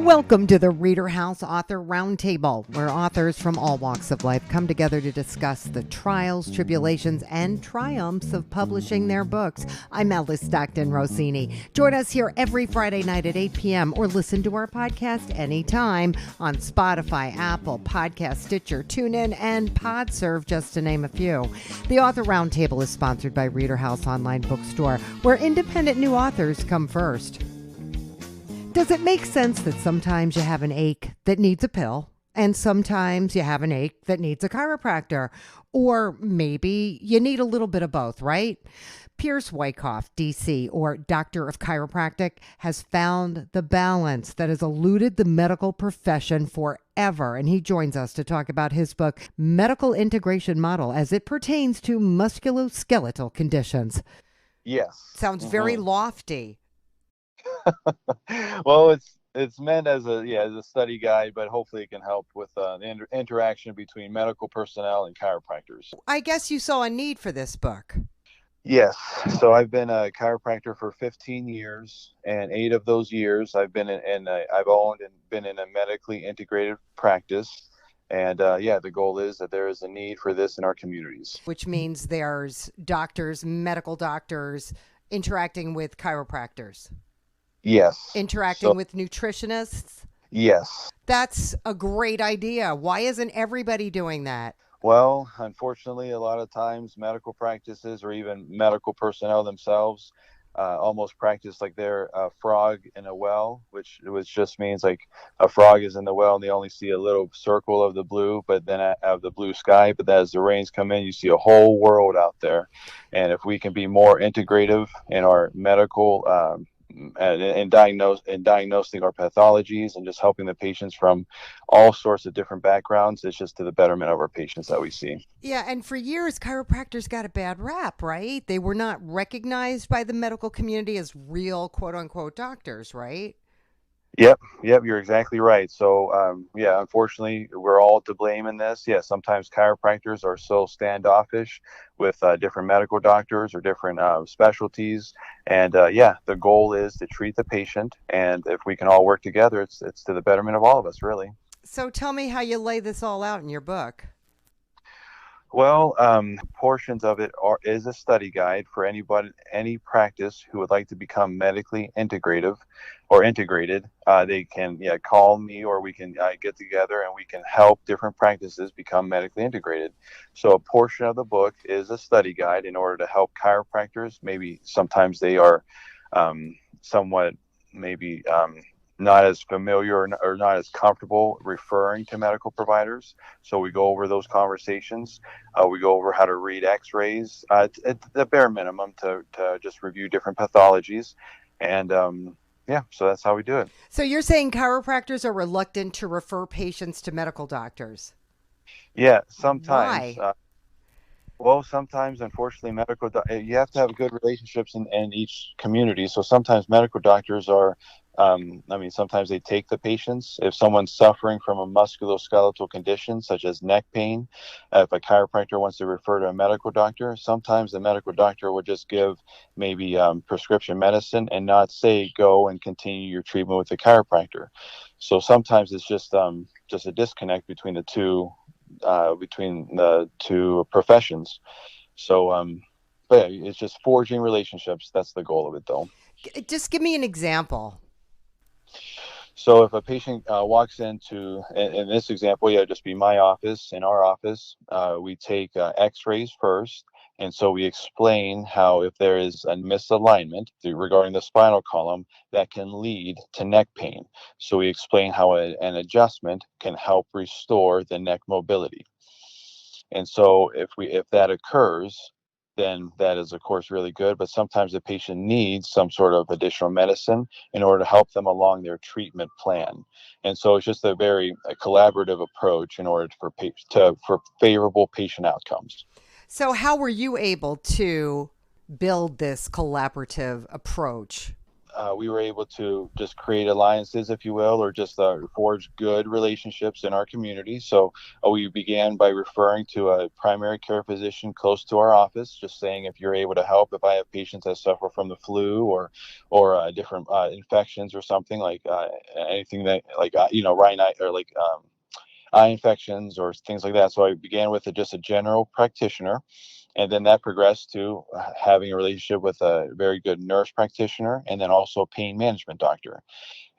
Welcome to the ReaderHouse Author Roundtable, where authors from all walks of life come together to discuss the trials, tribulations, and triumphs of publishing their books. I'm Alice Rossini. Join us here every Friday night at 8 p.m. or listen to our podcast anytime on Spotify, Apple, Podcast, Stitcher, TuneIn, and PodServe, just to name a few. The Author Roundtable is sponsored by ReaderHouse Online Bookstore, where independent new authors come first. Does it make sense that sometimes you have an ache that needs a pill and sometimes you have an ache that needs a chiropractor? Or maybe you need a little bit of both, right? Pierce Waychoff, DC, or Doctor of Chiropractic, has found the balance that has eluded the medical profession forever. And he joins us to talk about his book, Medical Integration Model, as it pertains to musculoskeletal conditions. Yes. Sounds very lofty. Well, it's meant as a study guide, but hopefully it can help with the interaction between medical personnel and chiropractors. I guess you saw a need for this book. Yes. So I've been a chiropractor for 15 years, and 8 of those years I've been I've owned and been in a medically integrated practice. And the goal is that there is a need for this in our communities. Which means there's doctors, medical doctors interacting with chiropractors. Yes. Interacting with nutritionists? Yes. That's a great idea. Why isn't everybody doing that? Well, unfortunately, a lot of times medical practices or even medical personnel themselves almost practice like they're a frog in a well, which just means like a frog is in the well and they only see a little circle of the blue, but then of the blue sky. But as the rains come in, you see a whole world out there. And if we can be more integrative in our medical and diagnosing our pathologies and just helping the patients from all sorts of different backgrounds, it's just to the betterment of our patients that we see. Yeah, and for years, chiropractors got a bad rap, right? They were not recognized by the medical community as real, quote-unquote, doctors, right? Yep, you're exactly right. So, unfortunately, we're all to blame in this. Yeah, sometimes chiropractors are so standoffish with different medical doctors or different specialties. And the goal is to treat the patient. And if we can all work together, it's to the betterment of all of us, really. So tell me how you lay this all out in your book. Well, portions of it is a study guide for any practice who would like to become medically integrated. They can call me, or we can get together and we can help different practices become medically integrated. So a portion of the book is a study guide in order to help chiropractors. Maybe sometimes they are somewhat not as familiar or not as comfortable referring to medical providers. So we go over those conversations. We go over how to read x-rays at the bare minimum to just review different pathologies. And so that's how we do it. So you're saying chiropractors are reluctant to refer patients to medical doctors? Yeah, sometimes. Why? Sometimes, unfortunately, you have to have good relationships in each community. So sometimes medical doctors are, sometimes they take the patients. If someone's suffering from a musculoskeletal condition, such as neck pain, if a chiropractor wants to refer to a medical doctor, sometimes the medical doctor will just give maybe prescription medicine and not say, go and continue your treatment with the chiropractor. So sometimes it's just a disconnect between the two professions. So, it's just forging relationships. That's the goal of it, though. Just give me an example. So if a patient walks into, in this example, just be my office. In our office, we take x-rays first. And so we explain how if there is a misalignment regarding the spinal column, that can lead to neck pain. So we explain how an adjustment can help restore the neck mobility. And so if that occurs, then that is, of course, really good. But sometimes the patient needs some sort of additional medicine in order to help them along their treatment plan. And so it's just a very collaborative approach in order for favorable patient outcomes. So how were you able to build this collaborative approach? we were able to just create alliances, if you will, or just forge good relationships in our community. So we began by referring to a primary care physician close to our office, just saying, if you're able to help, if I have patients that suffer from the flu or different infections or something like anything that like rhinitis or like eye infections or things like that. So I began with just a general practitioner, and then that progressed to having a relationship with a very good nurse practitioner and then also a pain management doctor.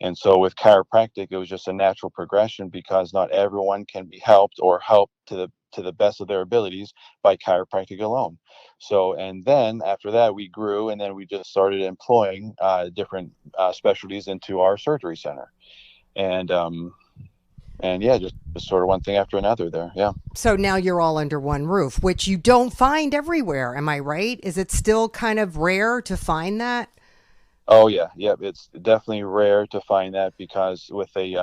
And so with chiropractic, it was just a natural progression because not everyone can be helped or helped to the best of their abilities by chiropractic alone. So, and then after that, we grew, and then we just started employing different specialties into our surgery center. And yeah, just sort of one thing after another there. Yeah. So now you're all under one roof, which you don't find everywhere. Am I right? Is it still kind of rare to find that? Oh yeah, yep. It's definitely rare to find that because with a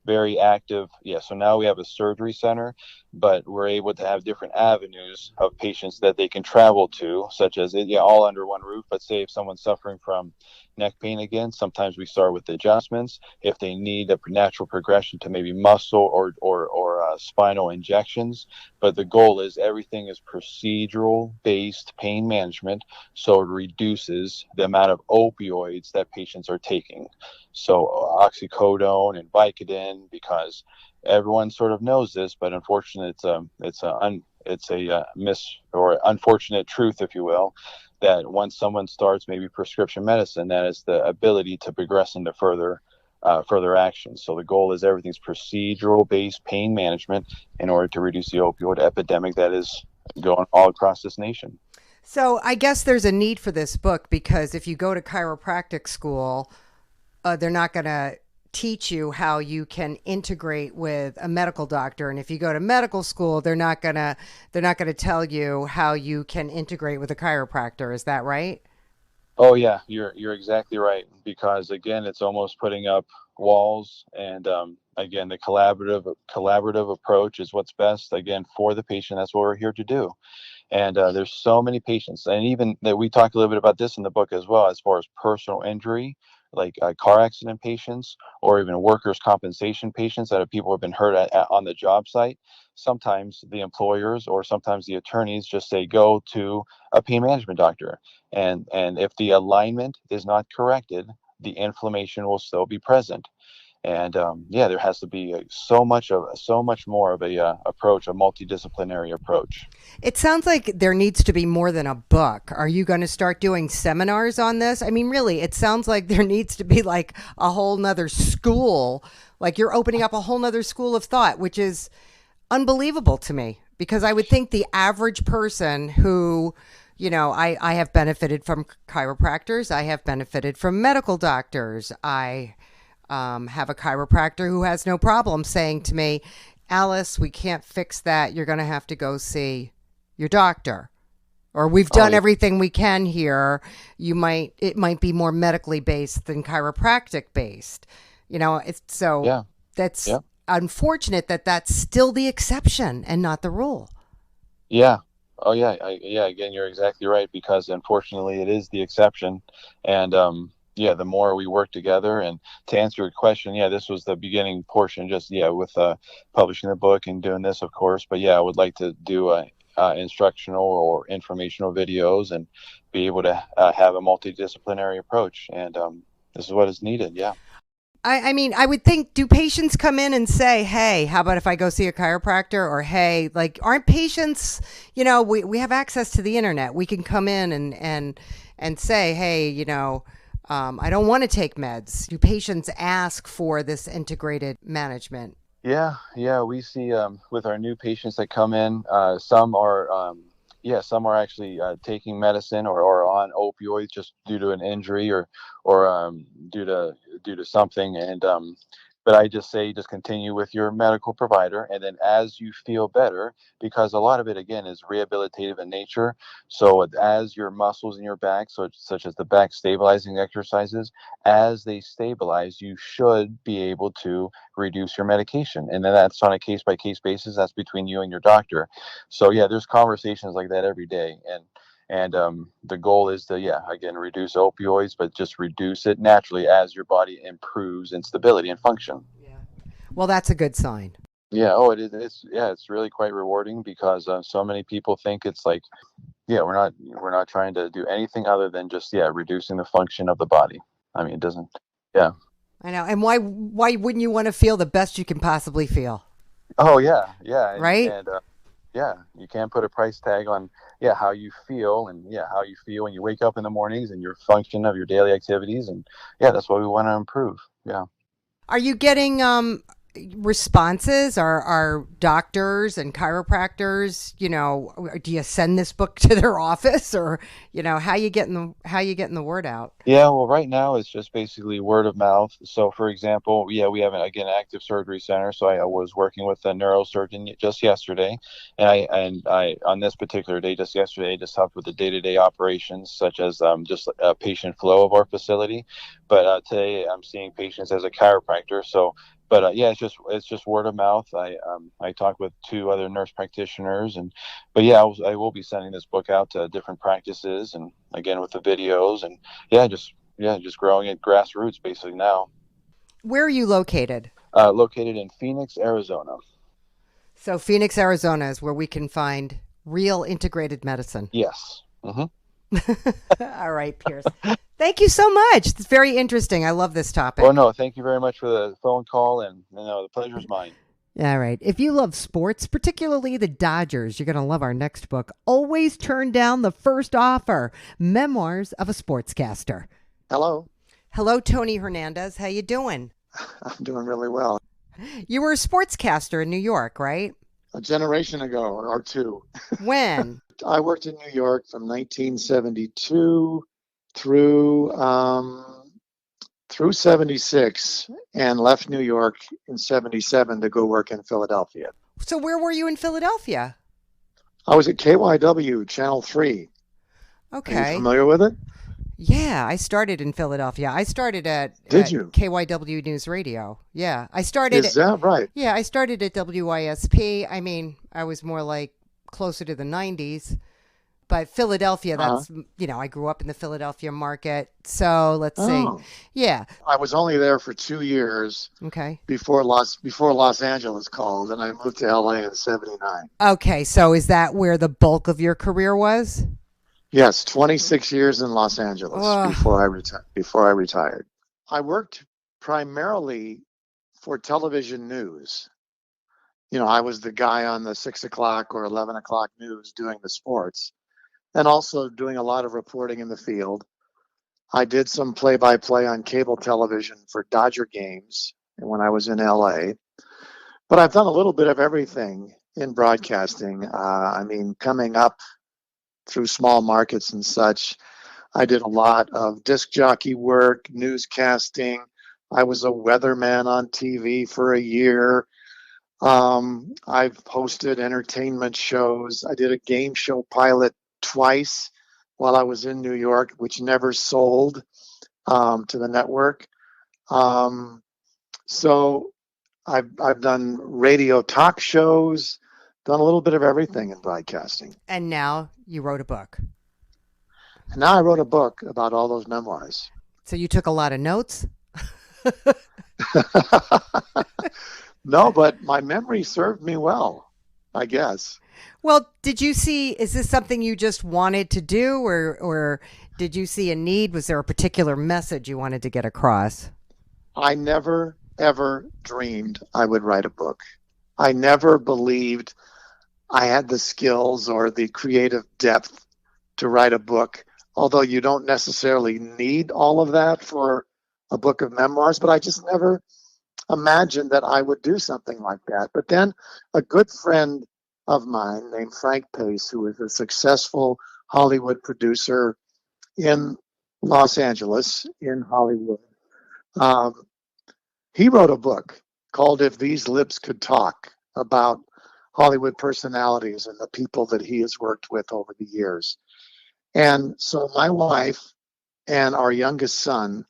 very active, yeah. So now we have a surgery center, but we're able to have different avenues of patients that they can travel to, such as yeah, all under one roof. But say if someone's suffering from neck pain again, sometimes we start with adjustments. If they need a natural progression to maybe muscle or spinal injections, but the goal is everything is procedural based pain management, so it reduces the amount of opioids that patients are taking. So oxycodone and Vicodin, because everyone sort of knows this, but unfortunately, it's a miss or unfortunate truth, if you will, that once someone starts maybe prescription medicine, that is the ability to progress into further actions. So the goal is everything's procedural based pain management in order to reduce the opioid epidemic that is going all across this nation. So I guess there's a need for this book because if you go to chiropractic school, they're not going to teach you how you can integrate with a medical doctor, and if you go to medical school, they're not going to tell you how you can integrate with a chiropractor. Is that right? Oh yeah, you're exactly right. Because again, it's almost putting up walls, and again, the collaborative approach is what's best. Again, for the patient, that's what we're here to do. And there's so many patients, and even that we talk a little bit about this in the book as well, as far as personal injury, like car accident patients, or even workers' compensation patients that have people have been hurt on the job site. Sometimes the employers or sometimes the attorneys just say go to a pain management doctor, and if the alignment is not corrected, the inflammation will still be present. And yeah, there has to be so much more of a approach, a multidisciplinary approach. It sounds like there needs to be more than a book. Are you going to start doing seminars on this? I mean, really, it sounds like there needs to be like a whole nother school. Like you're opening up a whole nother school of thought, which is unbelievable to me because I would think the average person who, I have benefited from chiropractors, I have benefited from medical doctors. I have a chiropractor who has no problem saying to me, Alice, we can't fix that. You're going to have to go see your doctor. Or we've Oh done yeah, everything we can here. It might be more medically based than chiropractic based. So yeah, that's yeah, unfortunate that that's still the exception and not the rule. yeah. Oh yeah, yeah. Again, you're exactly right because unfortunately, it is the exception, and yeah, the more we work together. And to answer your question, yeah, this was the beginning portion, just yeah, with publishing the book and doing this, of course. But yeah, I would like to do instructional or informational videos and be able to have a multidisciplinary approach. And this is what is needed. Yeah. I mean, I would think, do patients come in and say, hey, how about if I go see a chiropractor? Or, hey, like, aren't patients, we have access to the internet. We can come in and say, hey, I don't want to take meds. Do patients ask for this integrated management? Yeah, yeah, we see with our new patients that come in, some are, yeah, some are actually taking medicine or on opioids just due to an injury or due to something, and but I just say just continue with your medical provider, and then as you feel better, because a lot of it again is rehabilitative in nature. So as your muscles in your back, such as the back stabilizing exercises, as they stabilize, you should be able to reduce your medication, and then that's on a case by case basis. That's between you and your doctor. So yeah, there's conversations like that every day, And the goal is to, again, reduce opioids, but just reduce it naturally as your body improves in stability and function. Yeah. Well, that's a good sign. Yeah. Oh, it is. It's really quite rewarding because so many people think it's like, we're not trying to do anything other than just, reducing the function of the body. I mean, it doesn't. Yeah. I know. And why wouldn't you want to feel the best you can possibly feel? Oh, yeah. Yeah. Right? And you can't put a price tag on, how you feel, and how you feel when you wake up in the mornings and your function of your daily activities. And that's what we want to improve. Yeah. Are you getting responses? Are doctors and chiropractors, do you send this book to their office, or how you getting the word out? Yeah, well, right now it's just basically word of mouth. So, for example, we have an active surgery center. So I was working with a neurosurgeon just yesterday, and I on this particular day, just yesterday, just helped with the day-to-day operations, such as just patient flow of our facility. But today I'm seeing patients as a chiropractor. So, but it's just word of mouth. I talked with 2 other nurse practitioners, but I will be sending this book out to different practices, and again with the videos, and just growing it grassroots basically now. Where are you located? Located in Phoenix, Arizona. So Phoenix, Arizona is where we can find real integrated medicine. Yes. Mm-hmm. All right, Pierce. Thank you so much. It's very interesting. I love this topic. Well, no, thank you very much for the phone call, and the pleasure's mine. All right. If you love sports, particularly the Dodgers, you're going to love our next book. Always turn down the first offer. Memoirs of a Sportscaster. Hello. Hello, Tony Hernandez. How you doing? I'm doing really well. You were a sportscaster in New York, right? A generation ago or 2. When? I worked in New York from 1972 through 76, and left New York in 77 to go work in Philadelphia. So where were you in Philadelphia? I was at KYW Channel 3. Okay. Are you familiar with it? Yeah, I started in Philadelphia. I started at KYW News Radio. Yeah, I started. Is that right? Yeah, I started at WISP. I mean, I was more like closer to the 90s. But Philadelphia, that's, I grew up in the Philadelphia market. So let's see. Yeah. I was only there for 2 years. Okay. Before Los Angeles called, and I moved to LA in 79. Okay. So is that where the bulk of your career was? Yes, 26 years in Los Angeles before I retired. I worked primarily for television news. I was the guy on the 6 o'clock or 11 o'clock news doing the sports, and also doing a lot of reporting in the field. I did some play-by-play on cable television for Dodger games when I was in LA. But I've done a little bit of everything in broadcasting. Coming up through small markets and such, I did a lot of disc jockey work, newscasting. I was a weatherman on TV for a year. I've hosted entertainment shows. I did a game show pilot twice while I was in New York, which never sold to the network. So I've done radio talk shows, done a little bit of everything in broadcasting. And now you wrote a book. And now I wrote a book about all those memoirs. So you took a lot of notes? No, but my memory served me well, I guess. Well, is this something you just wanted to do, or did you see a need? Was there a particular message you wanted to get across? I never, ever dreamed I would write a book. I never believed I had the skills or the creative depth to write a book, although you don't necessarily need all of that for a book of memoirs, but I just never imagined that I would do something like that. But then a good friend of mine named Frank Pace, who is a successful Hollywood producer in Los Angeles, in Hollywood, he wrote a book called If These Lips Could Talk, about Hollywood personalities and the people that he has worked with over the years. And so my wife and our youngest son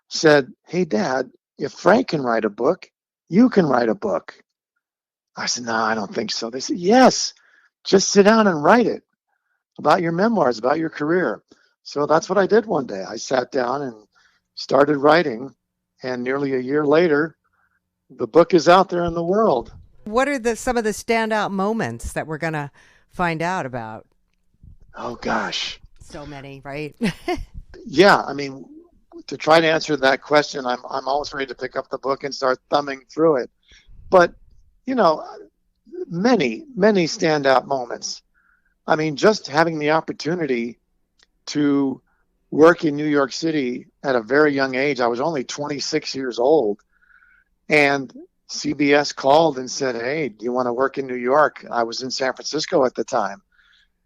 said, "Hey, Dad, if Frank can write a book, you can write a book." I said, "No, I don't think so." They said, "Yes, just sit down and write it." about your memoirs, about your career. So that's what I did one day. I sat down and started writing, and nearly a year later, the book is out there in the world. What are some of the standout moments that we're going to find out about? Oh, gosh. So many, right? Yeah, I mean, to try to answer that question, I'm almost ready to pick up the book and start thumbing through it. But, many, many standout moments. I mean, just having the opportunity to work in New York City at a very young age. I was only 26 years old, and CBS called and said, "Hey, do you want to work in New York?" I was in San Francisco at the time.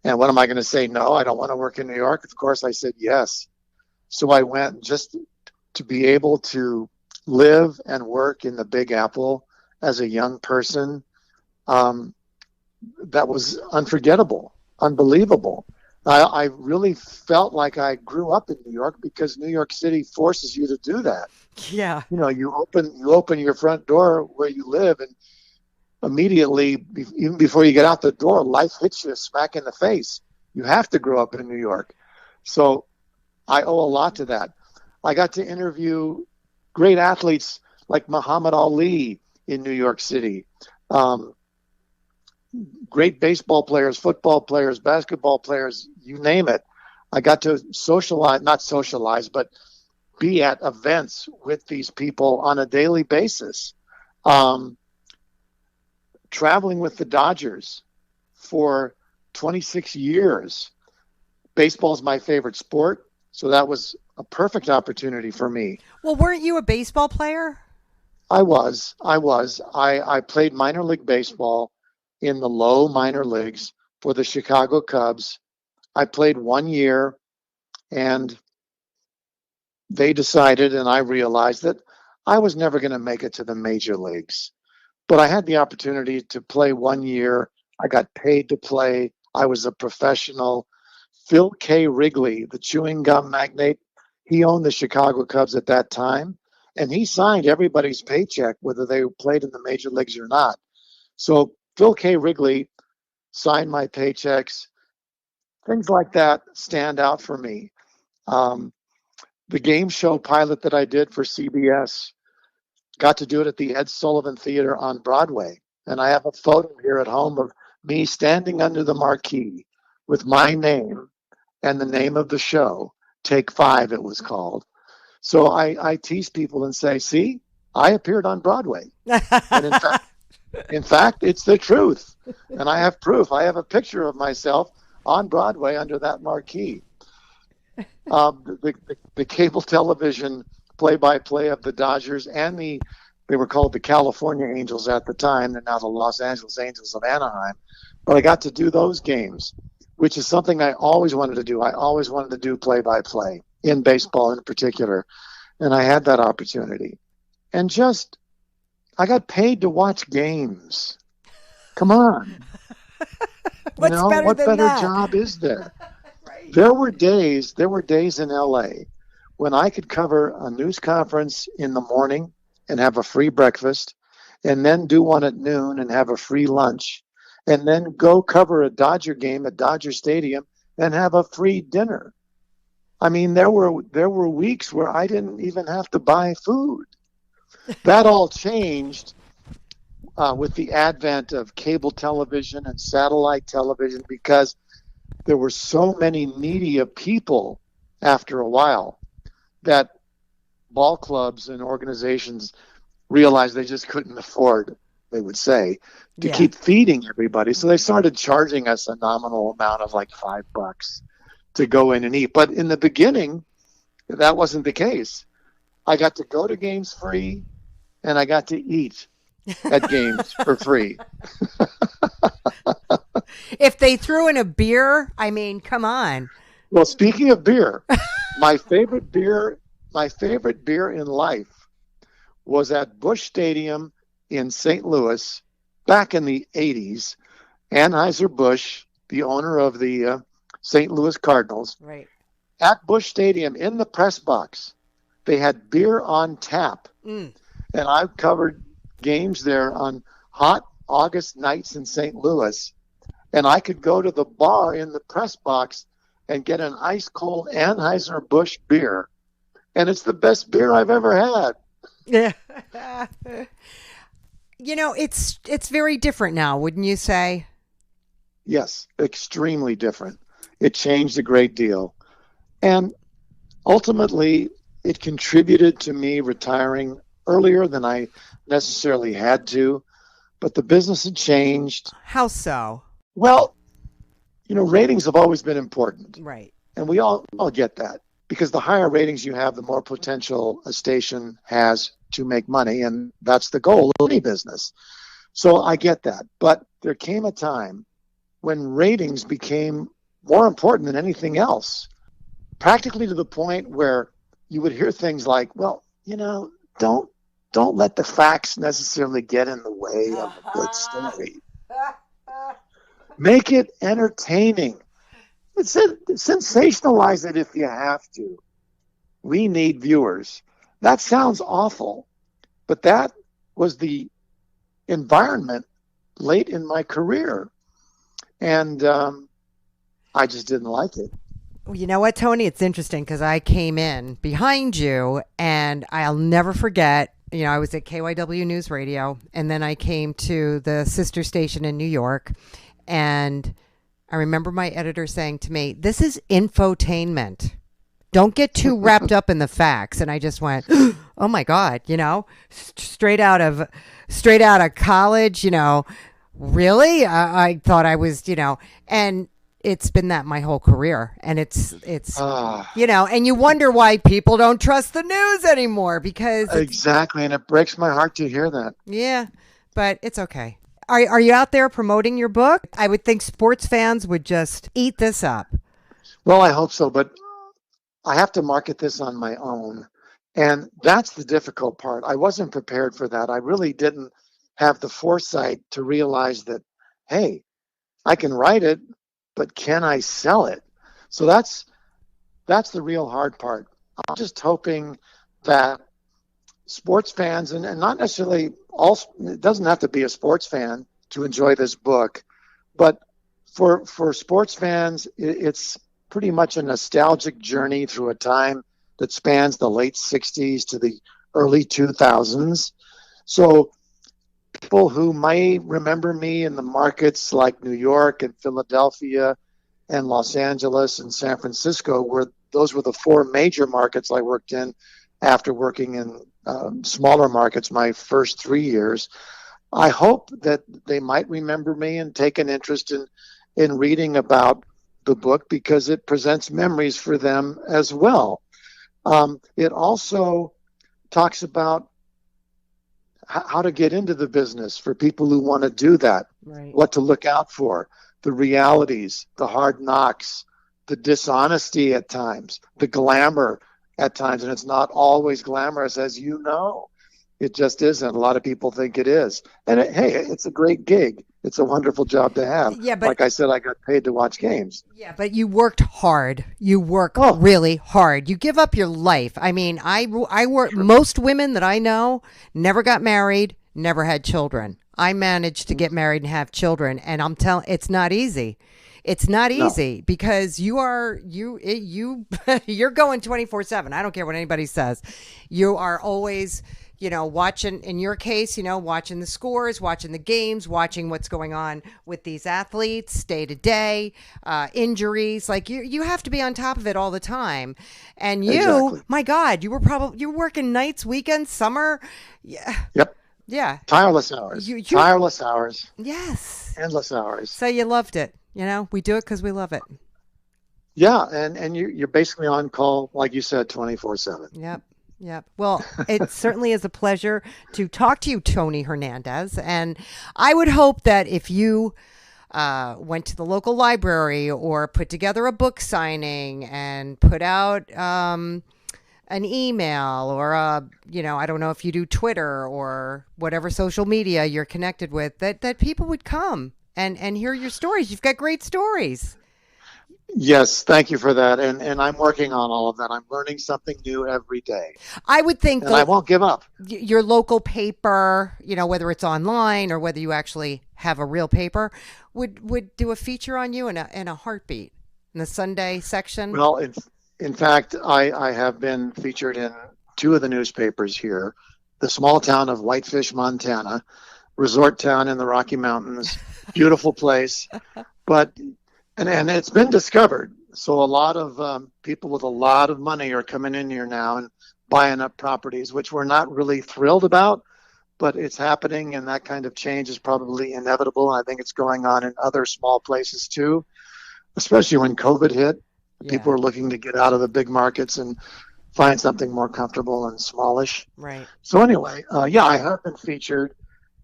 And what am I going to say? No, I don't want to work in New York. Of course, I said yes. So I went just to be able to live and work in the Big Apple as a young person. That was unforgettable, unbelievable. I really felt like I grew up in New York because New York City forces you to do that. Yeah. You open your front door where you live, and immediately, even before you get out the door, life hits you smack in the face. You have to grow up in New York. So I owe a lot to that. I got to interview great athletes like Muhammad Ali in New York City. Great baseball players, football players, basketball players, you name it. I got to not socialize, but be at events with these people on a daily basis. Traveling with the Dodgers for 26 years. Baseball's my favorite sport, so that was a perfect opportunity for me. Well, weren't you a baseball player? I was. I played minor league baseball in the low minor leagues for the Chicago Cubs. I played 1 year, and they decided, and I realized that I was never going to make it to the major leagues. But I had the opportunity to play 1 year. I got paid to play. I was a professional. Phil K. Wrigley, the chewing gum magnate, he owned the Chicago Cubs at that time, and he signed everybody's paycheck, whether they played in the major leagues or not. So Phil K. Wrigley signed my paychecks. Things like that stand out for me. The game show pilot that I did for CBS, got to do it at the Ed Sullivan Theater on Broadway. And I have a photo here at home of me standing under the marquee with my name and the name of the show. Take 5, it was called. So I tease people and say, see, I appeared on Broadway. And in fact, it's the truth. And I have proof. I have a picture of myself on Broadway under that marquee. The cable television play-by-play of the Dodgers and they were called the California Angels at the time. They're now the Los Angeles Angels of Anaheim. But I got to do those games, which is something I always wanted to do. I always wanted to do play-by-play in baseball in particular. And I had that opportunity. And I got paid to watch games. Come on. What better job is there? Right. There were days in LA when I could cover a news conference in the morning and have a free breakfast, and then do one at noon and have a free lunch, and then go cover a Dodger game at Dodger Stadium and have a free dinner. I mean, there were weeks where I didn't even have to buy food. That all changed with the advent of cable television and satellite television, because there were so many media people after a while that ball clubs and organizations realized they just couldn't afford, they would say, to keep feeding everybody. So they started charging us a nominal amount of like $5 to go in and eat. But in the beginning, that wasn't the case. I got to go to games free, and I got to eat at games for free. If they threw in a beer, I mean, come on. Well, speaking of beer, my favorite beer in life was at Busch Stadium in St. Louis back in the 80s. Anheuser-Busch, the owner of the St. Louis Cardinals, right, at Busch Stadium in the press box, they had beer on tap. And I've covered games there on hot August nights in St. Louis. And I could go to the bar in the press box and get an ice cold Anheuser-Busch beer. And it's the best beer I've ever had. Yeah. It's very different now, wouldn't you say? Yes, extremely different. It changed a great deal. And ultimately, it contributed to me retiring earlier than I necessarily had to. But the business had changed. How so? Well, ratings have always been important. Right. And we all get that. Because the higher ratings you have, the more potential a station has to make money. And that's the goal of any business. So I get that. But there came a time when ratings became more important than anything else, practically to the point where you would hear things like, well, don't let the facts necessarily get in the way of a good story. Make it entertaining. Sensationalize it if you have to. We need viewers. That sounds awful, but that was the environment late in my career. And I just didn't like it. You know what, Tony? It's interesting because I came in behind you, and I'll never forget, I was at KYW News Radio, and then I came to the sister station in New York, and I remember my editor saying to me, "This is infotainment. Don't get too wrapped up in the facts." And I just went, "Oh my God!" Straight out of college. Really? I thought I was, and it's been that my whole career, and it's and you wonder why people don't trust the news anymore because exactly, and it breaks my heart to hear that. Yeah, but it's okay. Are you out there promoting your book? I would think sports fans would just eat this up. Well, I hope so, but I have to market this on my own. And that's the difficult part. I wasn't prepared for that. I really didn't have the foresight to realize that, hey, I can write it, but can I sell it? So that's the real hard part. I'm just hoping that sports fans, and not necessarily it doesn't have to be a sports fan to enjoy this book, but for sports fans, it's pretty much a nostalgic journey through a time that spans the late 60s to the early 2000s. So people who may remember me in the markets like New York and Philadelphia and Los Angeles and San Francisco, those were the four major markets I worked in after working in smaller markets my first 3 years. I hope that they might remember me and take an interest in reading about the book because it presents memories for them as well. It also talks about how to get into the business for people who want to do that, right. What to look out for, the realities, the hard knocks, the dishonesty at times, the glamour at times. And it's not always glamorous, as you know. It just isn't. A lot of people think it is. And hey, it's a great gig. It's a wonderful job to have. Yeah, but like I said, I got paid to watch games. Yeah, but you worked hard. You work really hard. You give up your life. I mean, I work. Sure. Most women that I know never got married, never had children. I managed to get married and have children, and I'm telling, it's not easy. It's not easy because you're going 24/7. I don't care what anybody says. You are always, watching, in your case, watching the scores, watching the games, watching what's going on with these athletes day to day, injuries. Like you have to be on top of it all the time. And Exactly. My God, you were working nights, weekends, summer. Yeah. Yep. Yeah. Tireless hours. Tireless hours. Yes. Endless hours. So you loved it. We do it because we love it. Yeah. And you're basically on call, like you said, 24/7. Yep. Yep. Well, it certainly is a pleasure to talk to you, Tony Hernandez. And I would hope that if you went to the local library or put together a book signing and put out an email or I don't know if you do Twitter or whatever social media you're connected with, that people would come and hear your stories. You've got great stories. Yes, thank you for that. And I'm working on all of that. I'm learning something new every day. I would think And I won't give up. your local paper, whether it's online or whether you actually have a real paper, would do a feature on you in a heartbeat in the Sunday section. Well, in fact, I have been featured in two of the newspapers here. The small town of Whitefish, Montana, resort town in the Rocky Mountains, beautiful place. But and it's been discovered. So a lot of people with a lot of money are coming in here now and buying up properties, which we're not really thrilled about, but it's happening, and that kind of change is probably inevitable. I think it's going on in other small places too, especially when COVID hit. Yeah. People are looking to get out of the big markets and find something more comfortable and smallish. Right. So anyway, yeah, I have been featured,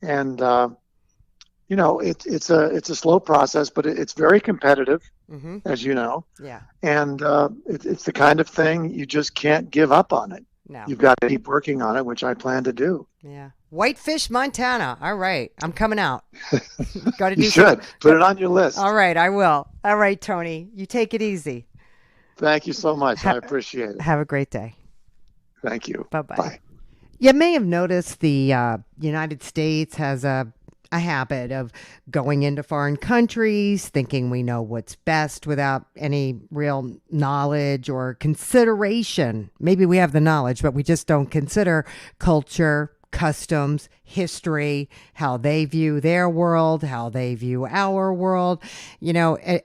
and it's a slow process, but it's very competitive, as you know. Yeah. And it's the kind of thing you just can't give up on it. No. You've got to keep working on it, which I plan to do. Yeah. Whitefish, Montana. All right. I'm coming out. Got to do You should. Put it on your list. All right. I will. All right, Tony. You take it easy. Thank you so much. I appreciate it. Have a great day. Thank you. Bye-bye. Bye. You may have noticed the United States has a habit of going into foreign countries, thinking we know what's best without any real knowledge or consideration. Maybe we have the knowledge, but we just don't consider culture, customs, history, how they view their world, how they view our world.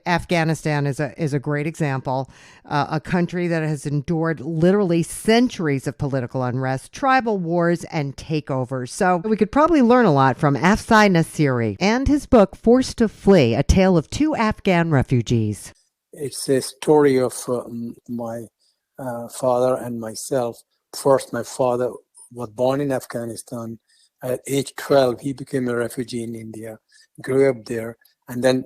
Afghanistan is a great example, a country that has endured literally centuries of political unrest, tribal wars, and takeovers. So we could probably learn a lot from Afzal Nasiri and his book, Forced to Flee, A Tale of Two Afghan Refugees. It's a story of my father and myself. First, my father was born in Afghanistan. At age 12, he became a refugee in India, grew up there. And then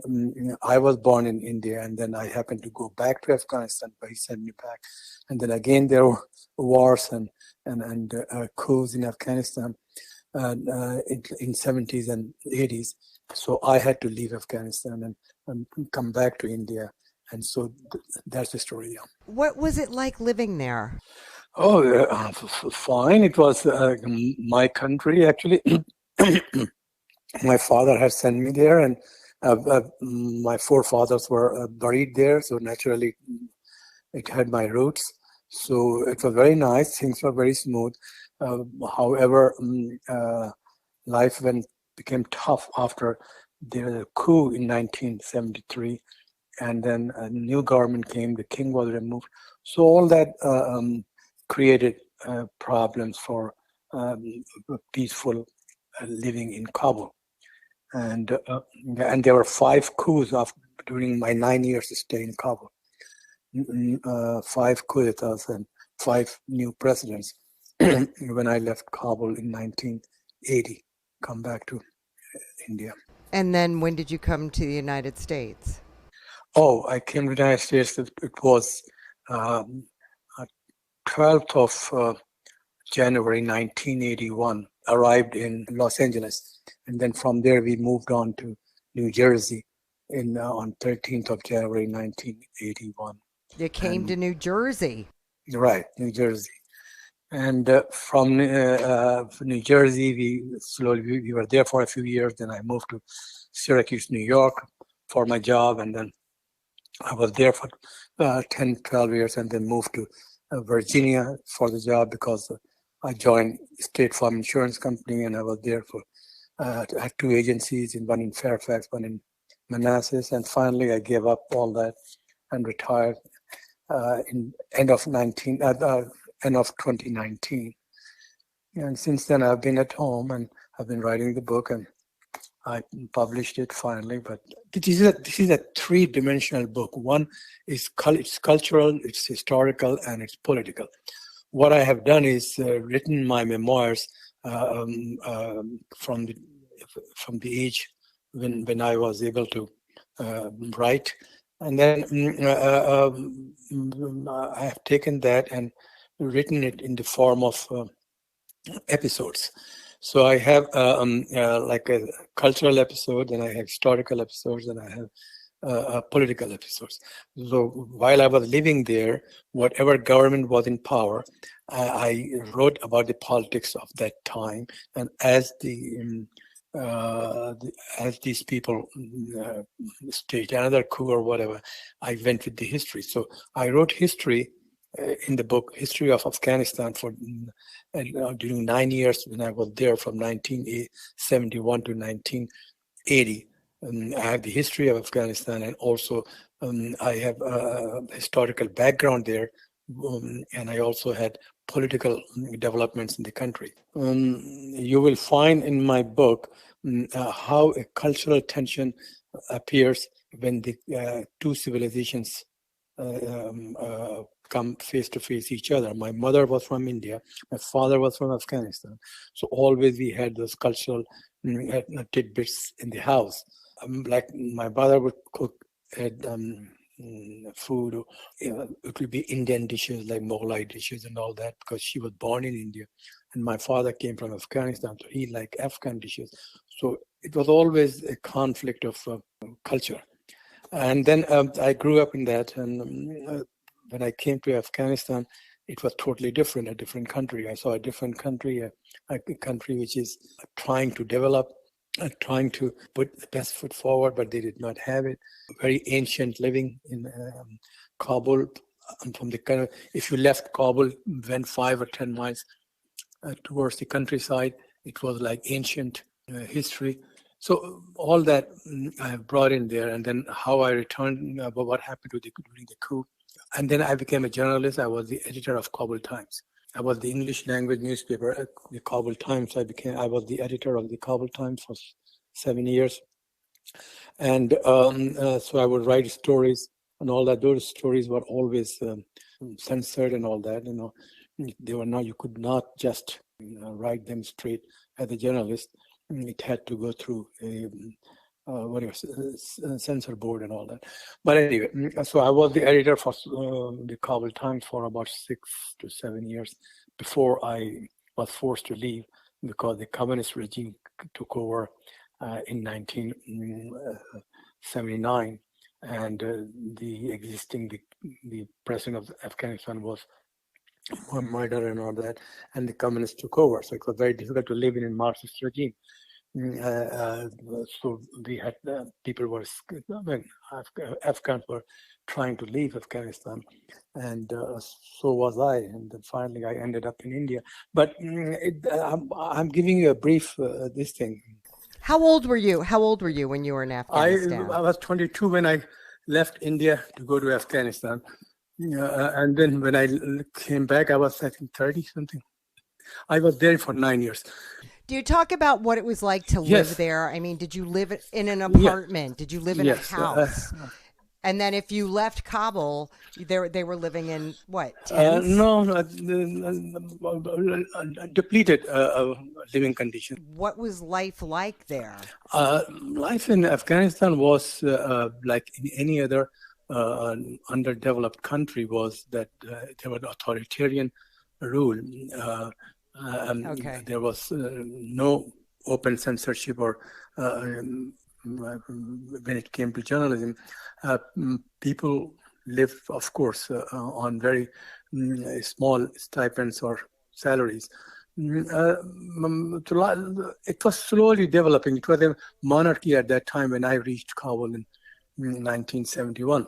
I was born in India, and then I happened to go back to Afghanistan, but he sent me back. And then again, there were wars and coups in Afghanistan in 70s and 80s. So I had to leave Afghanistan and come back to India. And so that's the story. Yeah. What was it like living there? Oh, fine. It was my country, actually. My father had sent me there, and my forefathers were buried there. So naturally, it had my roots. So it was very nice. Things were very smooth. However, life became tough after the coup in 1973. And then a new government came. The king was removed. So all that created problems for peaceful living in Kabul, and there were 5 coups during my 9 years stay in Kabul. 5 coups d'etats and 5 new presidents. When I left Kabul in 1980, come back to India. And then when did you come to the United States? Oh, I came to the United States. It was 12th of January 1981, arrived in Los Angeles. And then from there, we moved on to New Jersey on 13th of January 1981. You came to New Jersey. Right, New Jersey. And from New Jersey, we were there for a few years. Then I moved to Syracuse, New York for my job. And then I was there for 10, 12 years, and then moved to Virginia for the job because I joined State Farm Insurance Company, and I was there for I had 2 agencies, one in Fairfax, one in Manassas, and finally I gave up all that and retired in end of 2019. And since then I've been at home and I've been writing the book, and I published it finally. But this is a 3-dimensional book. One is it's cultural, it's historical, and it's political. What I have done is written my memoirs from the age when I was able to write, and then I have taken that and written it in the form of episodes. So I have like a cultural episode, and I have historical episodes, and I have political episodes. So while I was living there, whatever government was in power, I wrote about the politics of that time. And as as these people staged another coup or whatever, I went with the history. So I wrote history in the book, History of Afghanistan, for during 9 years when I was there, from 1971 to 1980. I have the history of Afghanistan, and also I have a historical background there, and I also had political developments in the country. You will find in my book how a cultural tension appears when the two civilizations come face to face each other. My mother was from India, my father was from Afghanistan. So always we had those cultural tidbits in the house. Like my mother would cook food, it would be Indian dishes like Mughlai dishes and all that, because she was born in India. And my father came from Afghanistan, so he liked Afghan dishes. So it was always a conflict of culture. And then I grew up in that, and when I came to Afghanistan, it was totally different, a different country. I saw a different country, a country which is trying to develop, trying to put the best foot forward, but they did not have it. Very ancient living in Kabul. From the kind of, if you left Kabul, went 5 or 10 miles towards the countryside, it was like ancient history. So all that I have brought in there, and then how I returned, what happened during the coup. And then I became a journalist. I was the editor of Kabul Times. I was the English language newspaper, the Kabul Times. I was the editor of the Kabul Times for 7 years. And so I would write stories and all that. Those stories were always censored and all that. They were not. You could not just write them straight as a journalist. It had to go through a censor board and all that. But anyway, so I was the editor for the Kabul Times for about 6 to 7 years before I was forced to leave, because the communist regime took over in 1979, and the president of Afghanistan was murdered and all that, and the communists took over. So it was very difficult to live in a Marxist regime. So we had Afghans were trying to leave Afghanistan, and so was I. And then finally, I ended up in India. But I'm giving you a brief this thing. How old were you? How old were you when you were in Afghanistan? I was 22 when I left India to go to Afghanistan, and then when I came back, I was, I think, 30 something. I was there for 9 years. Do you talk about what it was like to live there? I mean, did you live in an apartment? Yeah. Did you live in a house? And then if you left Kabul, they were living in what, tents? Depleted living conditions. What was life like there? Life in Afghanistan was like in any other underdeveloped country, was that there was authoritarian rule. There was no open censorship or when it came to journalism. People lived, of course, on very small stipends or salaries. It was slowly developing. It was a monarchy at that time when I reached Kabul in 1971.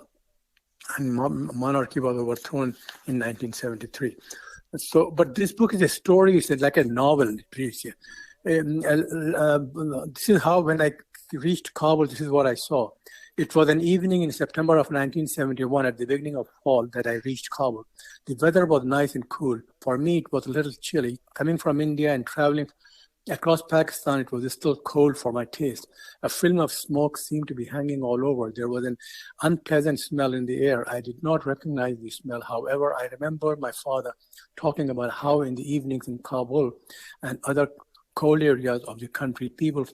And monarchy was overthrown in 1973. So, but this book is a story. It's like a novel. This is how, when I reached Kabul, this is what I saw. It was an evening in September of 1971, at the beginning of fall, that I reached Kabul. The weather was nice and cool. For me, it was a little chilly. Coming from India and traveling across Pakistan, it was still cold for my taste. A film of smoke seemed to be hanging all over. There was an unpleasant smell in the air. I did not recognize the smell. However, I remember my father talking about how in the evenings in Kabul and other cold areas of the country, people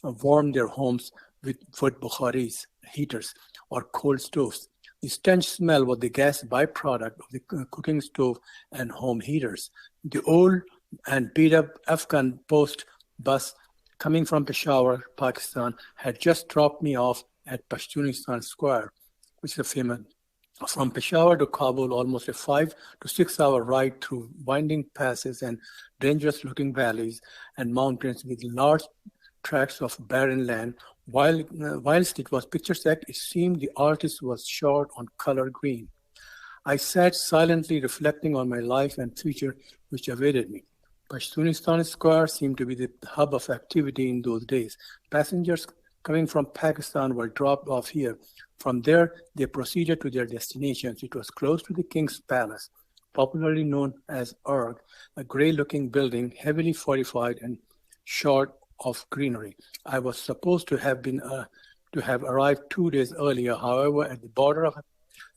warmed their homes with wood bukharis, heaters, or coal stoves. The stench smell was the gas byproduct of the cooking stove and home heaters. The old and beat-up Afghan post bus coming from Peshawar, Pakistan, had just dropped me off at Pashtunistan Square, which is a famous. From Peshawar to Kabul, almost a 5 to 6 hour ride through winding passes and dangerous-looking valleys and mountains with large tracts of barren land. Whilst it was picturesque, it seemed the artist was short on color green. I sat silently reflecting on my life and future which awaited me. Pashtunistan Square seemed to be the hub of activity in those days. Passengers coming from Pakistan were dropped off here. From there, they proceeded to their destinations. It was close to the King's Palace, popularly known as Urg, a grey-looking building, heavily fortified and short of greenery. I was supposed to have arrived 2 days earlier. However, at the border of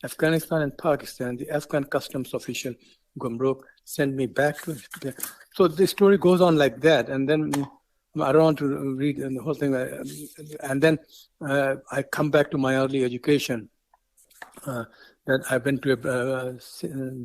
Afghanistan and Pakistan, the Afghan customs official Gumruk sent me back to the. So the story goes on like that, and then I don't want to read the whole thing. And then I come back to my early education. That I went to a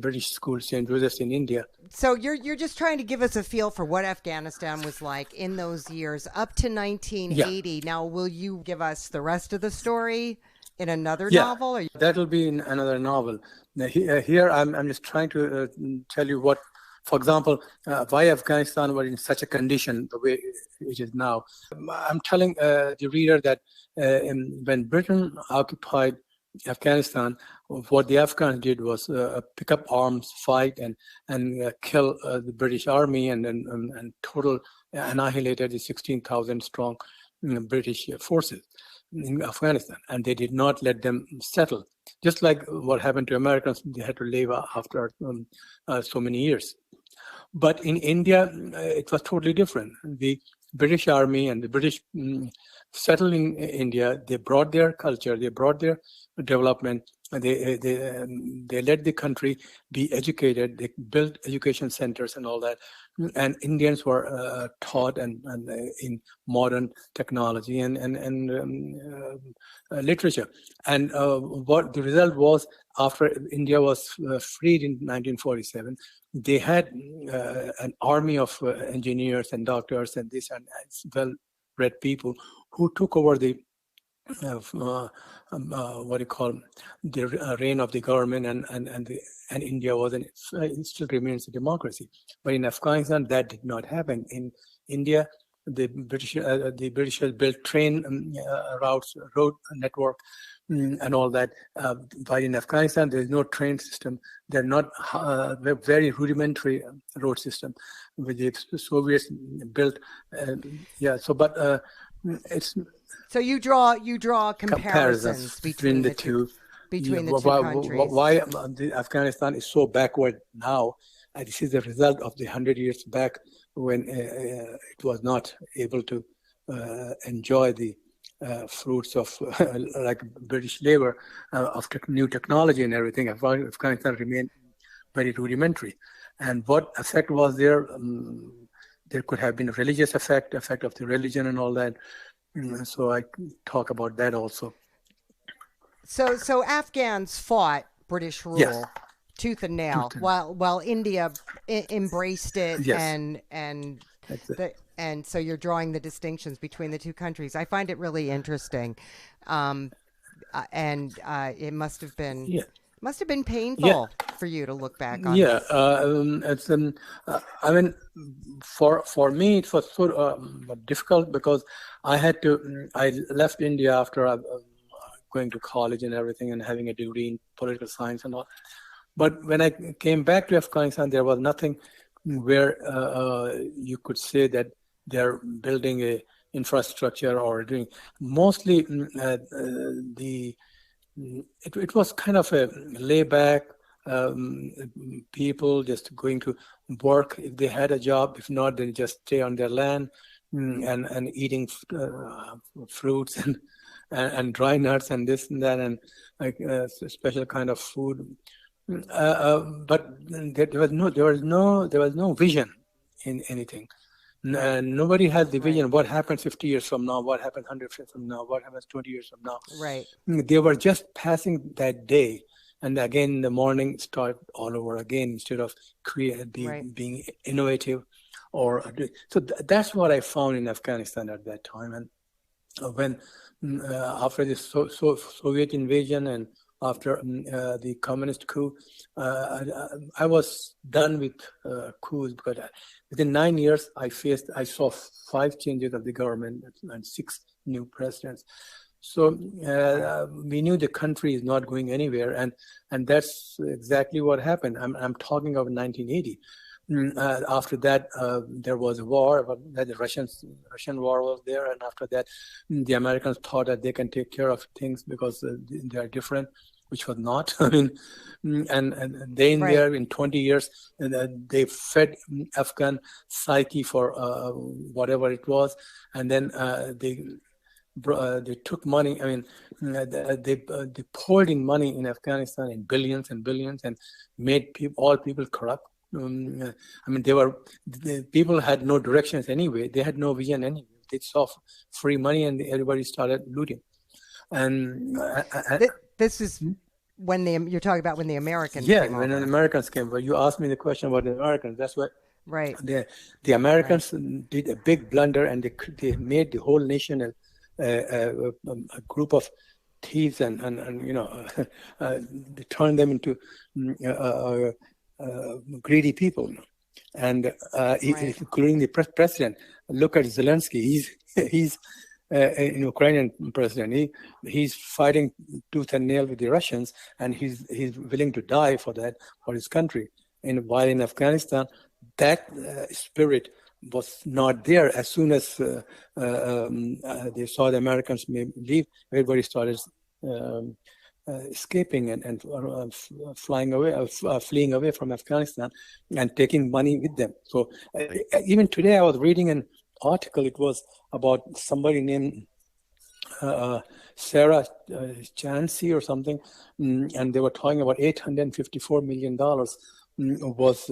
British school, St. Joseph's in India. So you're just trying to give us a feel for what Afghanistan was like in those years up to 1980. Yeah. Now, will you give us the rest of the story in another novel? Or that'll be in another novel. Now, here I'm just trying to tell you what, for example, why Afghanistan was in such a condition the way it is now. I'm telling the reader that when Britain occupied Afghanistan, what the Afghans did was pick up arms, fight, and kill the British army, and total annihilated the 16,000 strong British forces in Afghanistan, and they did not let them settle. Just like what happened to Americans, they had to leave after so many years. But in India, it was totally different. The British army and the British settled in India. They brought their culture, they brought their development. They let the country be educated. They built education centers and all that. And Indians were taught and in modern technology and literature. And what the result was, after India was freed in 1947, they had an army of engineers and doctors and this and well-read people who took over the the reign of the government, and India it still remains a democracy. But in Afghanistan, that did not happen. In India, the British built train routes, road network, and all that. But in Afghanistan, there is no train system. They're not very rudimentary road system, which the Soviets built. It's. So you draw comparisons between the two countries. Why Afghanistan is so backward now? This is the result of the 100 years back when it was not able to enjoy the fruits of like British labor of new technology and everything. Afghanistan remained very rudimentary. And what effect was there? There could have been a religious effect of the religion and all that. So I talk about that also. So Afghans fought British rule tooth and nail, while India embraced it, and so you're drawing the distinctions between the two countries. I find it really interesting, and it must have been painful for you to look back on. It's I mean, for me it was so difficult because I left India after going to college and everything and having a degree in political science and all. But when I came back to Afghanistan, there was nothing where you could say that they're building a infrastructure or doing. Mostly it was kind of a layback, people just going to work if they had a job. If not, then just stay on their land and eating fruits and dry nuts and this and that, and like a special kind of food. But there was no vision in anything. Nobody has the vision. What happens 50 years from now? What happens 100 years from now? What happens 20 years from now? Right. They were just passing that day, and again in the morning start all over again instead of being innovative, so that's what I found in Afghanistan at that time. And when after the Soviet invasion and after the communist coup, I was done with coups, because within 9 years I saw 5 changes of the government and 6 new presidents. So we knew the country is not going anywhere, and that's exactly what happened. I'm talking of 1980. After that, there was a war. The Russian war was there, and after that, the Americans thought that they can take care of things because they are different, which was not. I mean, and they in there in 20 years, and they fed Afghan psyche for whatever it was, and then they took money. I mean, they poured in money in Afghanistan in billions and billions, and made all people corrupt. I mean, people had no directions anyway. They had no vision anyway. They saw free money, and everybody started looting. And this is when you're talking about when the Americans came over. When the Americans came. But you asked me the question about the Americans. That's what. Right. The Americans did a big blunder, and they made the whole nation a group of thieves, and they turned them into greedy people, and including the president. Look at Zelensky. He's an Ukrainian president. He's fighting tooth and nail with the Russians, and he's willing to die for his country. And while in Afghanistan, that spirit was not there. As soon as they saw the Americans leave, everybody started escaping and flying away, fleeing away from Afghanistan, and taking money with them. So even today, I was reading an article. It was about somebody named Sarah Chansey or something, and they were talking about $854 million was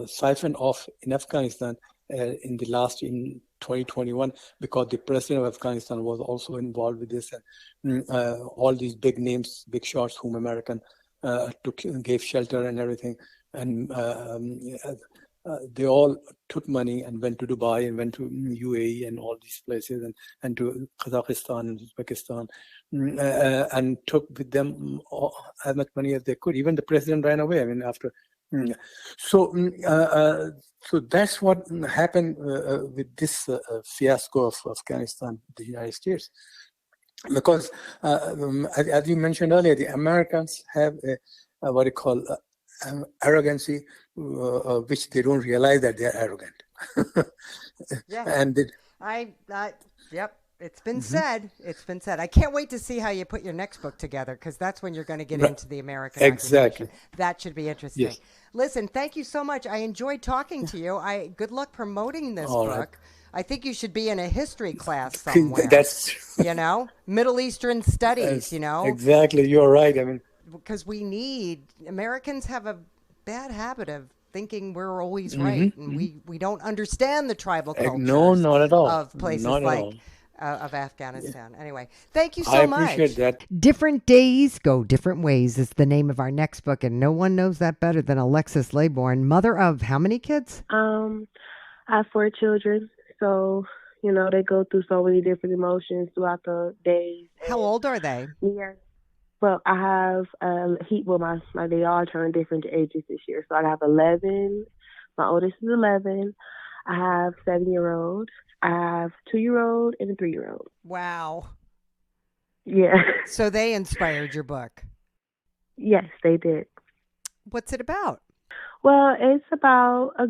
siphoned off in Afghanistan in 2021, because the president of Afghanistan was also involved with this, and all these big names, big shots, whom American gave shelter and everything, and they all took money and went to Dubai and went to UAE and all these places, and to Kazakhstan and Uzbekistan, and took with them as much money as they could. Even the president ran away. I mean, after. So that's what happened with this fiasco of Afghanistan, the United States. Because, as you mentioned earlier, the Americans have what you call arrogancy, which they don't realize that they're arrogant. Yeah. And yep. It's been said. It's been said. I can't wait to see how you put your next book together, because that's when you're going to get into the American exactly. occupation. That should be interesting. Yes. Listen, thank you so much. I enjoyed talking to you. Good luck promoting this book. Right. I think you should be in a history class somewhere. That's Middle Eastern studies. Exactly. You're right. I mean, because Americans have a bad habit of thinking we're always right, and we don't understand the tribal cultures. No, not at all. Of places not like. At all. Of Afghanistan. Anyway, thank you so much. I appreciate that. Different Days Go Different Ways is the name of our next book, and no one knows that better than Alexis Laborn, mother of how many kids? I have 4 children, so they go through so many different emotions throughout the days. How old are they? Yeah. Well, I have they all turn different ages this year. So I have 11. My oldest is 11. I have 7-year-old. I have 2-year-old and a 3-year-old. Wow. Yeah. So they inspired your book? Yes, they did. What's it about? Well, it's about a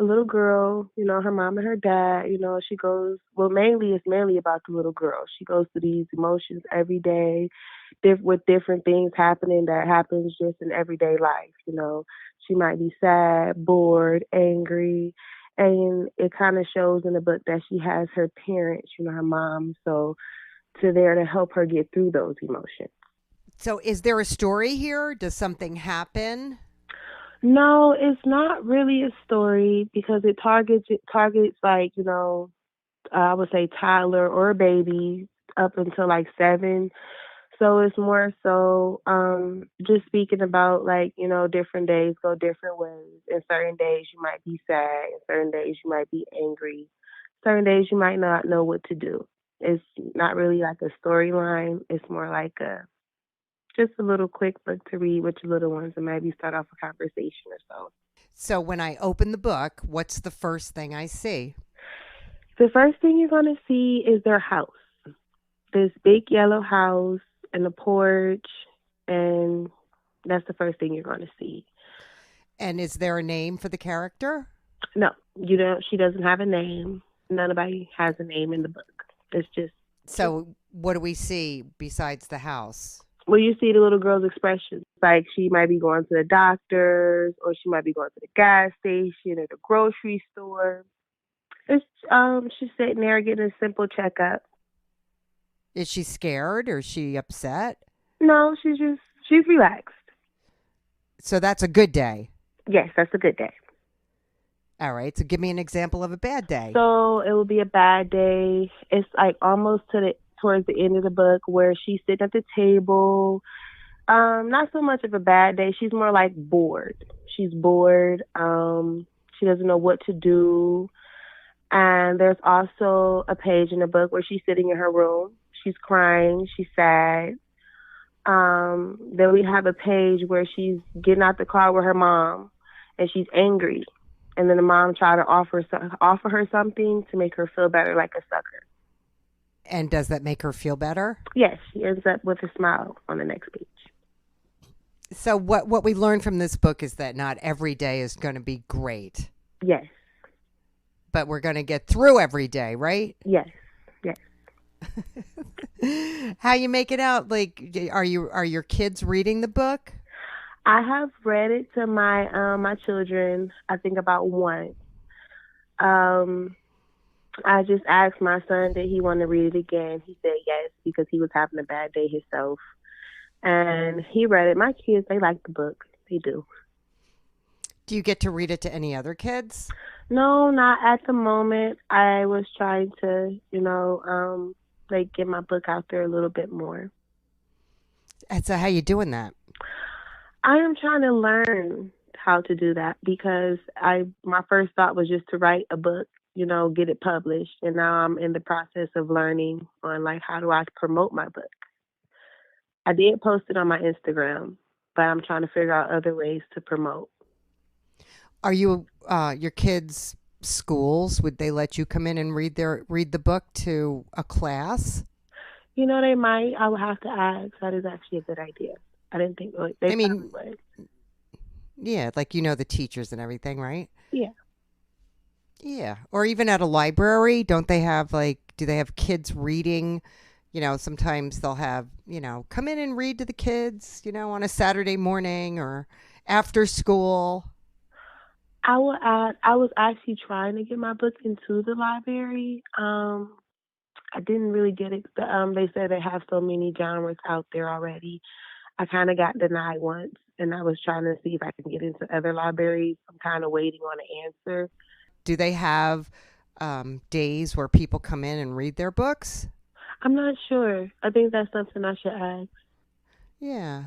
little girl, her mom and her dad, she goes, it's mainly about the little girl. She goes through these emotions every day with different things happening that happens just in everyday life. She might be sad, bored, angry. And it kind of shows in the book that she has her parents, her mom, so there to help her get through those emotions. So is there a story here? Does something happen? No, it's not really a story, because it targets like, I would say toddler or baby up until like 7. So it's more so just speaking about different days go different ways. And certain days you might be sad, and certain days you might be angry. Certain days you might not know what to do. It's not really like a storyline. It's more like just a little quick book to read with your little ones and maybe start off a conversation or so. So when I open the book, what's the first thing I see? The first thing you're going to see is their house. This big yellow house and a porch, and that's the first thing you're going to see. And is there a name for the character? No, you don't. She doesn't have a name. Nobody has a name in the book. It's just. So what do we see besides the house? Well, you see the little girl's expressions. Like she might be going to the doctor's, or she might be going to the gas station or the grocery store. It's she's sitting there getting a simple checkup. Is she scared or is she upset? No, she's relaxed. So that's a good day. Yes, that's a good day. All right. So give me an example of a bad day. So it will be a bad day. It's like almost towards the end of the book where she's sitting at the table. Not so much of a bad day. She's more like bored. She's bored. She doesn't know what to do. And there's also a page in the book where she's sitting in her room. She's crying. She's sad. Then we have a page where she's getting out the car with her mom, and she's angry. And then the mom tried to offer her something to make her feel better, like a sucker. And does that make her feel better? Yes, she ends up with a smile on the next page. So what we learned from this book is that not every day is going to be great. Yes. But we're going to get through every day, right? Yes. Yes. How you make it out? Like, are your kids reading the book? I have read it to my children, I think about once. I just asked my son did he want to read it again. He said yes, because he was having a bad day himself. And he read it. My kids, they like the book. They do. Do you get to read it to any other kids? No, not at the moment. I was trying to, like get my book out there a little bit more. And so how you doing that? I am trying to learn how to do that because my first thought was just to write a book, get it published. And now I'm in the process of learning on like how do I promote my book. I did post it on my Instagram, but I'm trying to figure out other ways to promote. Are you your kids' schools? Would they let you come in and read the book to a class? They might. I would have to ask. That is actually a good idea. I didn't think they probably would. Yeah, like the teachers and everything, right? Yeah. Yeah, or even at a library, don't they have do they have kids reading? Sometimes they'll have, come in and read to the kids, on a Saturday morning or after school. I was actually trying to get my book into the library. I didn't really get it. They said they have so many genres out there already. I kind of got denied once, and I was trying to see if I can get into other libraries. I'm kind of waiting on an answer. Do they have days where people come in and read their books? I'm not sure. I think that's something I should ask. Yeah.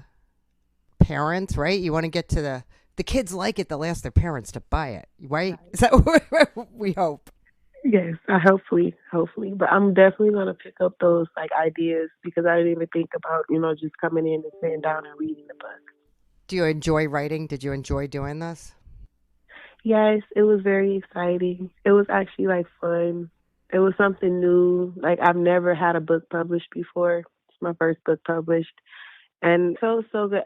Parents, right? You want to get to the kids like it, they'll ask their parents to buy it, right? Is that what we hope? Yes, hopefully. But I'm definitely going to pick up those ideas because I didn't even think about, just coming in and sitting down and reading the book. Do you enjoy writing? Did you enjoy doing this? Yes, it was very exciting. It was actually fun. It was something new. I've never had a book published before. It's my first book published. And it felt so good.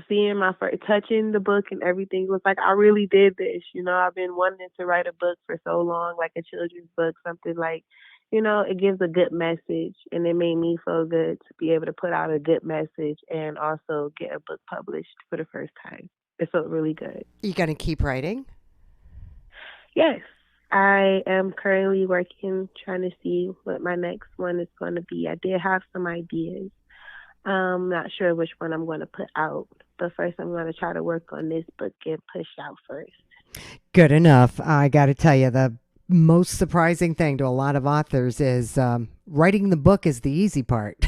Seeing touching the book and everything, it was like, I really did this. I've been wanting to write a book for so long, like a children's book, something it gives a good message. And it made me feel good to be able to put out a good message and also get a book published for the first time. It felt really good. You going to keep writing? Yes. I am currently working, trying to see what my next one is going to be. I did have some ideas. I'm not sure which one I'm going to put out, but first I'm going to try to work on this book and push out first. Good enough. I got to tell you, the most surprising thing to a lot of authors is writing the book is the easy part.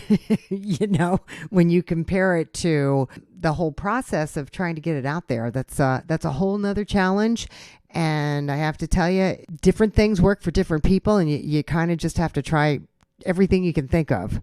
When you compare it to the whole process of trying to get it out there, that's a whole nother challenge. And I have to tell you, different things work for different people, and you kind of just have to try everything you can think of.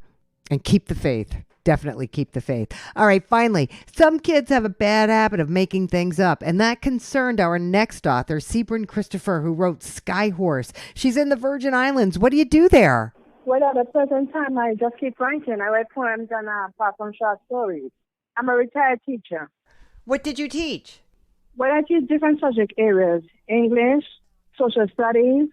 And keep the faith. Definitely keep the faith. All right, finally, some kids have a bad habit of making things up, and that concerned our next author, Cybren Christopher, who wrote Skyhorse. She's in the Virgin Islands. What do you do there? Well, at the present time, I just keep writing. I write poems and apart from short stories. I'm a retired teacher. What did you teach? Well, I teach different subject areas: English, social studies.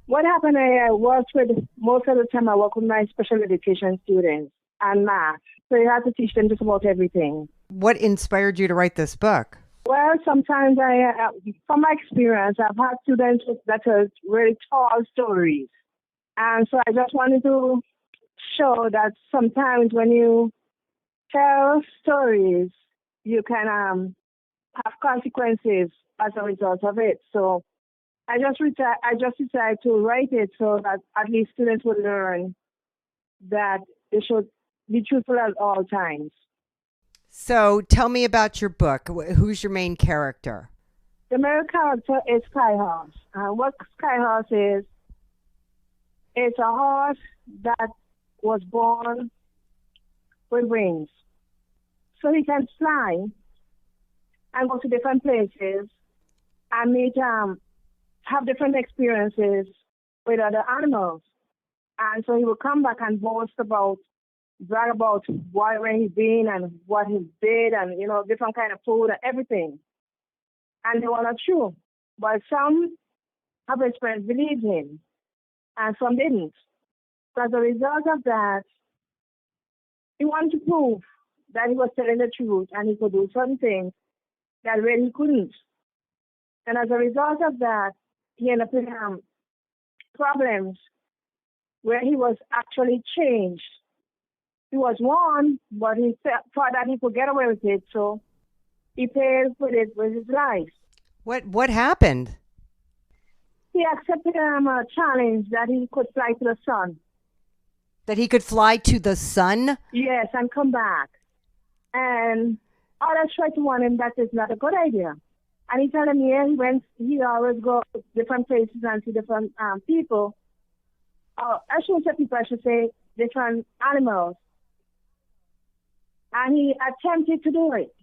What happened, I worked with, most of the time I work with my special education students and math. So you have to teach them just about everything. What inspired you to write this book? Well, sometimes from my experience, I've had students that are really tall stories. And so I just wanted to show that sometimes when you tell stories, you can have consequences as a result of it. So I just decided to write it so that at least students would learn that they should be truthful at all times. So tell me about your book. Who's your main character? The main character is Skyhorse. What Skyhorse is, it's a horse that was born with wings. So he can fly and go to different places and meet have different experiences with other animals. And so he will come back and brag about where he's been and what he did and, different kind of food and everything. And they were not true. But some of his friends believed him and some didn't. So as a result of that, he wanted to prove that he was telling the truth and he could do certain things that really he couldn't. And as a result of that, he ended up with problems where he was actually changed. He was warned, but he thought that he could get away with it, so he paid for it with his life. What happened? He accepted a challenge that he could fly to the sun. That he could fly to the sun? Yes, and come back. And others tried to warn him that it's not a good idea. And he told him, he always go to different places and see different people. I should say different animals. And he attempted to do it.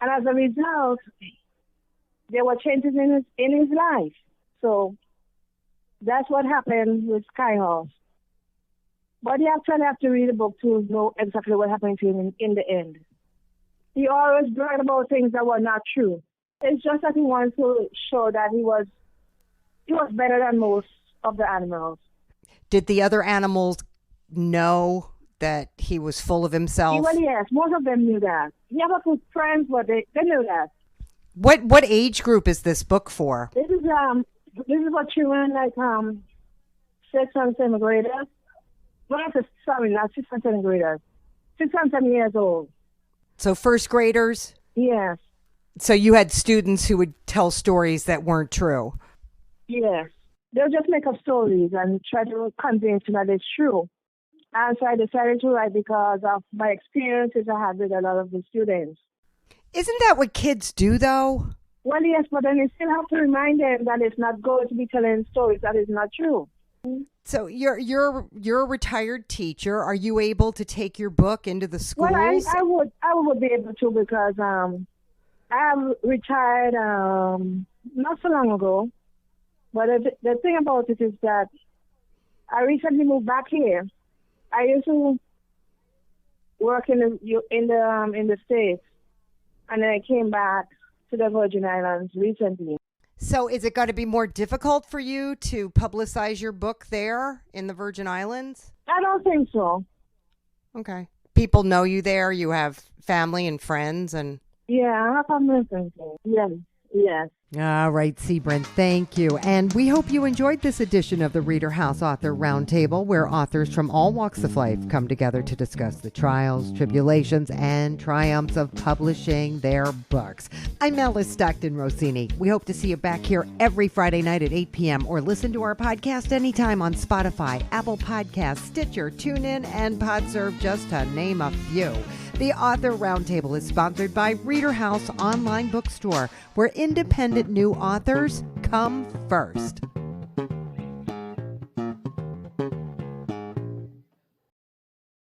And as a result, there were changes in his life. So that's what happened with Skyhorse. But you actually have to read the book to know exactly what happened to him in the end. He always bragged about things that were not true. It's just that he wants to show that he was better than most of the animals. Did the other animals know that he was full of himself? Well, yes, most of them knew that. He had a few friends, but they knew that. What age group is this book for? This is for children like 6 and 7 graders. Not 6 and 7 graders. 6 and 7 years old. So first graders? Yes. So you had students who would tell stories that weren't true? Yes. They'll just make up stories and try to convince you that it's true. And so I decided to write because of my experiences I had with a lot of the students. Isn't that what kids do, though? Well, yes, but then you still have to remind them that it's not good to be telling stories that is not true. So you're a retired teacher. Are you able to take your book into the schools? Well, I would be able to because I retired not so long ago. But the thing about it is that I recently moved back here. I used to work in the States, and then I came back to the Virgin Islands recently. So is it going to be more difficult for you to publicize your book there in the Virgin Islands? I don't think so. Okay. People know you there. You have family and friends and... Yeah, I have family and friends. Yes. All right, Cybren, thank you. And we hope you enjoyed this edition of the ReaderHouse Author Roundtable, where authors from all walks of life come together to discuss the trials, tribulations, and triumphs of publishing their books. I'm Alice Stockton Rossini. We hope to see you back here every Friday night at 8 p.m. or listen to our podcast anytime on Spotify, Apple Podcasts, Stitcher, TuneIn, and PodServe, just to name a few. The Author Roundtable is sponsored by ReaderHouse Online Bookstore, where independent new authors come first.